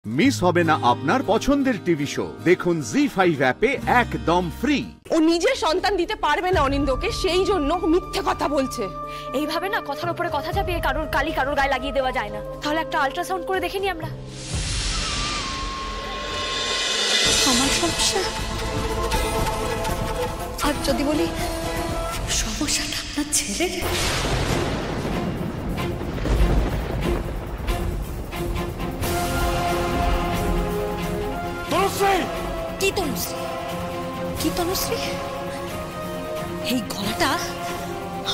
Miss হবে না আপনার পছন্দের টিভি শো। দেখুন জি5 অ্যাপে একদম ফ্রি। ও নিজের সন্তান দিতে পারবে না অনিন্দকে, সেই জন্য মিথ্যে কথা বলছে। এইভাবে না কথার উপরে কথা চাপিয়ে কারোর গায়ে লাগিয়ে দেওয়া যায় না। তাহলে একটা আল্ট্রাসাউন্ড করে দেখে নি আমরা। আমার সমস্যা, আর যদি বলি সমস্যাটা আপনার ছেলের, কি তনুশ্রী, কি তনুশ্রী, এই গলাটা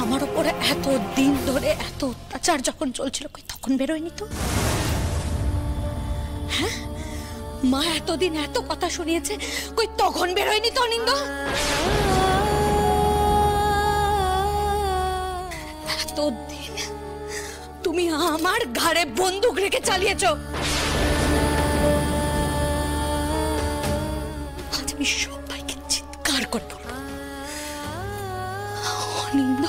আমার উপরে এত দিন ধরে এত অত্যাচার যখন চলছিল তখন বেরোয়নি তো? হ্যাঁ, মা এতদিন এত কথা শুনিয়েছে তখন বেরোয়নি তো অনিন্দ? এতদিন তুমি আমার ঘাড়ে বন্দুক রেখে চালিয়েছো, আজ আমি সবাইকে চিৎকার করে বলবো, অনিন্দ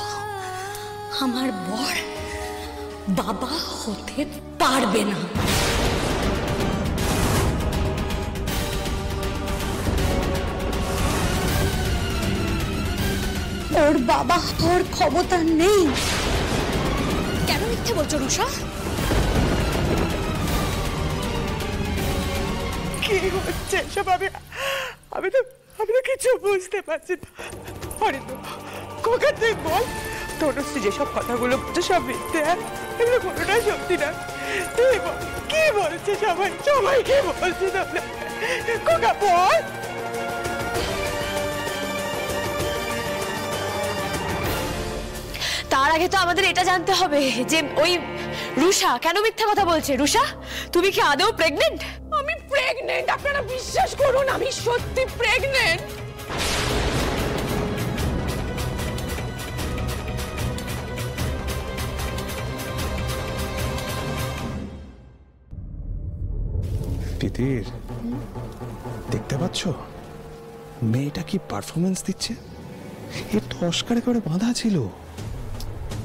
আমার বর বাবা হতে পারবে না। ওর বাবা হওয়ার ক্ষমতা নেই। কেন মিথ্যে বলছো রুষা? কি হচ্ছে সব? আমি তো কিছু বুঝতে পারছি না। অনিন্দ, কোকা তুই বল, তনুশ্রী যেসব কথাগুলো বলছে সব মিথ্যে, এগুলো কোনোটাই সত্যি না। তুই বল, কি বলছে সবাই কি বলছে তাহলে? কোকা বল। তার আগে তো আমাদের এটা জানতে হবে যে ওই রুষা কেন মিথ্যা কথা বলছে। রুষা, তুমি কি আদৌ প্রেগনেন্ট? আমি প্রেগনেন্ট, আপনারা বিশ্বাস করুন, আমি সত্যি প্রেগনেন্ট। তিতির, দেখতে পাচ্ছ মেয়েটা কি পারফরমেন্স দিচ্ছে? এর তো অস্কারে করে বাঁধা ছিল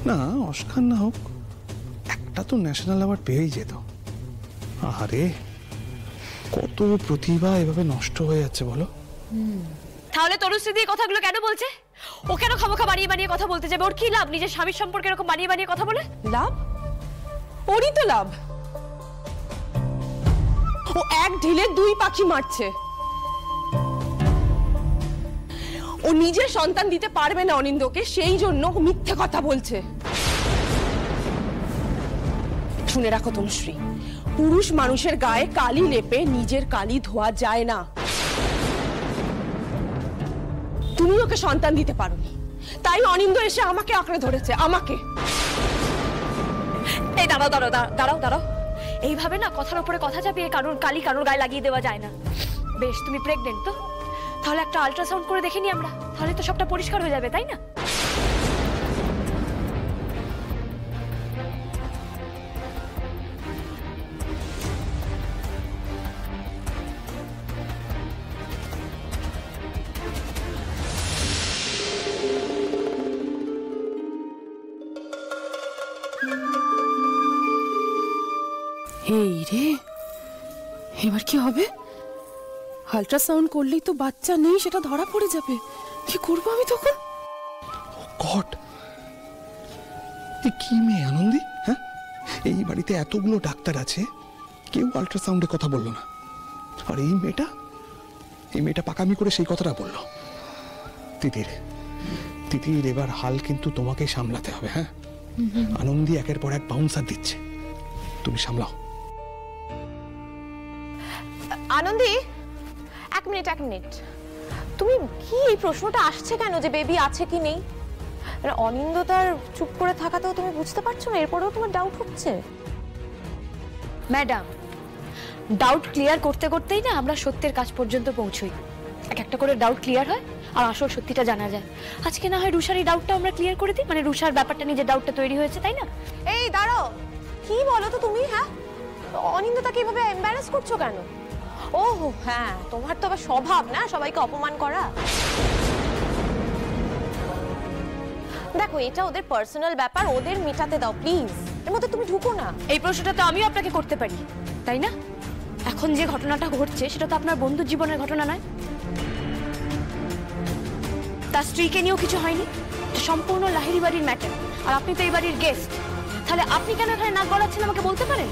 না। অস্কার না হোক, একটা তো ন্যাশনাল অ্যাওয়ার্ড পেয়েই যেত। আরে কত প্রতিভা এভাবে নষ্ট হয়ে যাচ্ছে বলো। তাহলে তনুশ্রী দিয়ে কথাগুলো কেন বলছে? ও কেন খামোখা বানিয়ে কথা বলতে যাবে? ওর কি লাভ নিজের স্বামীর সম্পর্কে এরকম বানিয়ে কথা বলে? লাভ? ওরই তো লাভ। ও এক ঢিলে দুই পাখি মারছে। ও নিজের সন্তান দিতে পারবে না অনিন্দকে, সেই জন্য মিথ্যে কথা বলছে। শুনে রাখো তনুশ্রী, পুরুষ মানুষের গায়ে কালি লেপে নিজের কালি ধোয়া যায় না। তুমি ওকে সন্তান দিতে পারোনি, তাই অনিন্দ এসে আমাকে আঁকড়ে ধরেছে, আমাকে। এই দাঁড়াও, এইভাবে না কথার উপরে কথা চাপিয়ে কারোর গায়ে লাগিয়ে দেওয়া যায় না। বেশ, তুমি প্রেগনেন্ট তো? তাহলে একটা আল্ট্রাসাউন্ড করে দেখে নি আমরা, তাহলে তো সবটা পরিষ্কার হয়ে যাবে, তাই না? এই রে, এবার কি হবে? আল্ট্রাসাউন্ড করলেই তো বাচ্চা নেই সেটা ধরা পড়ে যাবে। কি করবো আমি তখন? গড, কি মেয়ে আনন্দী! হ্যাঁ, এই বাড়িতে এতগুলো ডাক্তার আছে, কেউ আল্ট্রাসাউন্ডে কথা বললো না, আর এই মেয়েটা পাকামি করে সেই কথাটা বললো। তিতির, এবার হাল কিন্তু তোমাকেই সামলাতে হবে। হ্যাঁ, আনন্দী একের পর এক বাউন্সার দিচ্ছে, তুমি সামলাও। আনন্দী, এক মিনিট, তুমি কি এই প্রশ্নটা আসছে কেন যে বেবি আছে কি নেই? অনিন্দ তার চুপ করে থাকাতেও তুমি বুঝতে পারছো না, এরপরেও তোমার ডাউট হচ্ছে? ম্যাডাম, ডাউট ক্লিয়ার করতে করতেই না আমরা সত্যের কাজ পর্যন্ত পৌঁছই। একটা করে ডাউট ক্লিয়ার হয় আর আসল সত্যিটা জানা যায়। আজকে না হয় রুষার এই ডাউটটা আমরা ক্লিয়ার করে দিই, মানে রুষার ব্যাপারটা নিয়ে যে ডাউটটা তৈরি হয়েছে, তাই না? এই দাঁড়াও, কি বলো তো তুমি? হ্যাঁ, অনিন্দ তাকে এভাবে এম্বারাস করছো কেন? ওহো হ্যাঁ, তোমার তো আবার স্বভাব না সবাইকে অপমান করা। দেখো, এটা ওদের পার্সোনাল ব্যাপার, ওদের মেটাতে দাও প্লিজ, এর মধ্যে তুমি ঢুকো না। এই প্রশ্নটা তো আমিও আপনাকে করতে পারি, তাই না? এখন যে ঘটনাটা ঘটছে সেটা তো আপনার বন্ধুর জীবনের ঘটনা নয়, তার স্ত্রীকে নিয়েও কিছু হয়নি, সম্পূর্ণ লাহিড়ী বাড়ির ম্যাটার। আর আপনি তো এই বাড়ির গেস্ট, তাহলে আপনি কেন এখানে নাক গলাচ্ছেন আমাকে বলতে পারেন?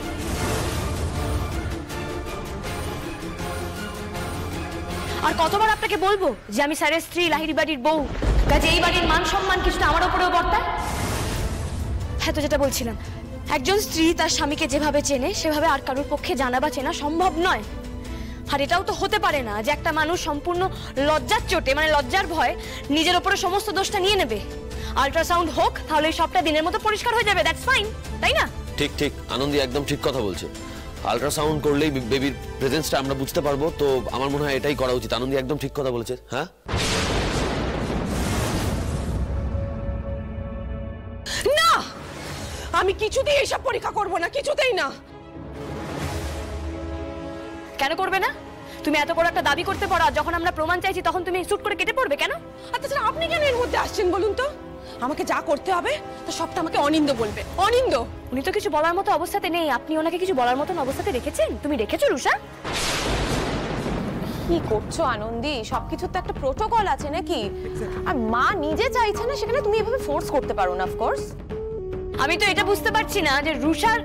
আর কতবার আপনাকে বলবো যে আমি স্যারের স্ত্রী, লাহিড়ী বাড়ির বউ, কাজে এই বাড়ির মান সম্মান কিছুটা আমার উপরেও বর্তায়। হ্যাঁ, তো যেটা বলছিলাম, একজন স্ত্রী তার স্বামীকে যেভাবে চেনে সেভাবে আর কারোর পক্ষে জানা বা চেনা সম্ভব নয়। আর এটাও তো হতে পারে না যে একটা মানুষ সম্পূর্ণ লজ্জার চোটে, মানে লজ্জার ভয়, নিজের উপরে সমস্ত দোষটা নিয়ে নেবে। আল্ট্রাসাউন্ড হোক, তাহলে সবটা দিনের মতো পরিষ্কার হয়ে যাবে, দ্যাটস ফাইন, তাই না? ঠিক ঠিক, আনন্দী একদম ঠিক কথা বলছে। আল্ট্রাসাউন্ড করলেই বেবির প্রেজেন্সটা আমরা বুঝতে পারবো, তো আমার মনে হয় এটাই করা উচিত। আনন্দী একদম ঠিক কথা বলেছে। হ্যাঁ, না, আমি কিছুতেই এসব পরীক্ষা করব না, কিছুতেই না। কেন করবে না? তুমি এত বড় একটা দাবি করতে পারো, আর যখন আমরা প্রমাণ চাইছি তখন তুমি শুট করে কেটে পড়বে কেন? আচ্ছা, আপনি কেন এর মধ্যে আসছেন বলুন তো? আমাকে যা করতে হবে তা সবটা আমাকে অনিন্দ বলবে। অনিন্দ, উনি তো কিছু বলার মতো অবস্থাতে নেই, আপনি ওনাকে কিছু বলার মতন অবস্থাতে রেখেছেন? তুমি রেখেছো রুষা? কি করছো আনন্দী? সবকিছুর তো একটা প্রোটোকল আছে নাকি? আর মা নিজে চাইছে না, সেখানে তুমি এভাবে ফোর্স করতে পারো না। অফকোর্স আমি তো এটা বুঝতে পারছি না যে রুষার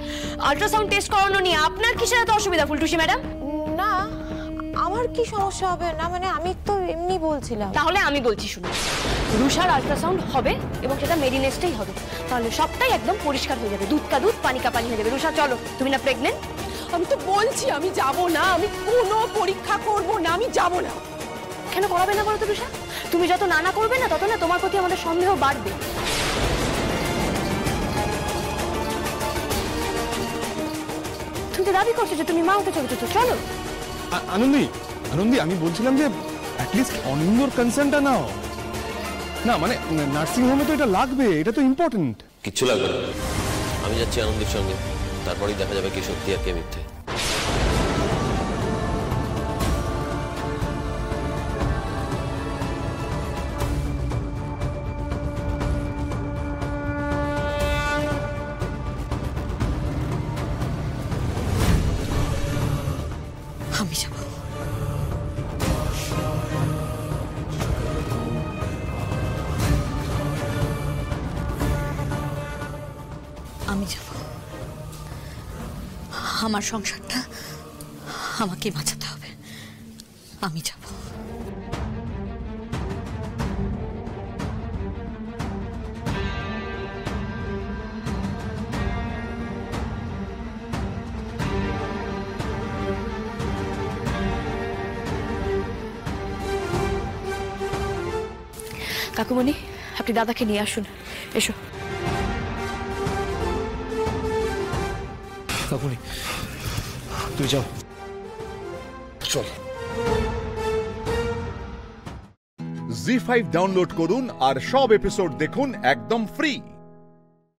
আল্ট্রাসাউন্ড টেস্ট করানো নিয়ে আপনার কিসের এত অসুবিধা ফুলটুসি ম্যাডাম? না, আমার কি সমস্যা হবে না, মানে আমি তো এমনি বলছিলাম। তাহলে আমি বলছি, শুনুন, রুষার আল্ট্রাসাউন্ড হবে এবং সেটা মেরিনেস্টেই হবে, তাহলে সবটাই একদম পরিষ্কার হয়ে যাবে, দুধ কা দুধ পানি কা পানি হয়ে যাবে। রুষা চলো, তুমি না প্রেগনেন্ট? আমি তো বলছি আমি যাব না, আমি কোনো পরীক্ষা করব না, আমি যাব না। কেন করাবে না বলো তো রুষা? তুমি যত না করবে না তত না তোমার প্রতি আমাদের সন্দেহ বাড়বে। তুমি তো দাবি করছো যে তুমি মা হতে চলেছো, তো চলো। আনন্দী, আনন্দী, আমি বলছিলাম যে অ্যাটলিস্ট অনিন্দর কনসার্নটা নাও না, মানে নার্সিং হোমে তো এটা লাগবে, এটা তো ইম্পর্টেন্ট। কিচ্ছু লাগবে না, আমি যাচ্ছি আনন্দীর সঙ্গে, তারপরেই দেখা যাবে কি সত্যি আর কে মিথ্যে। আমি যাব। আমি যাব। আমার সংসারটা আমাকে বাঁচাতে হবে। আমি যাব। কাকুমণি, আপনি দাদাকে নিয়ে আসুন, এসো। কাকুনি, তুই যাও, চল। জি5 ডাউনলোড করুন আর সব এপিসোড দেখুন একদম ফ্রি।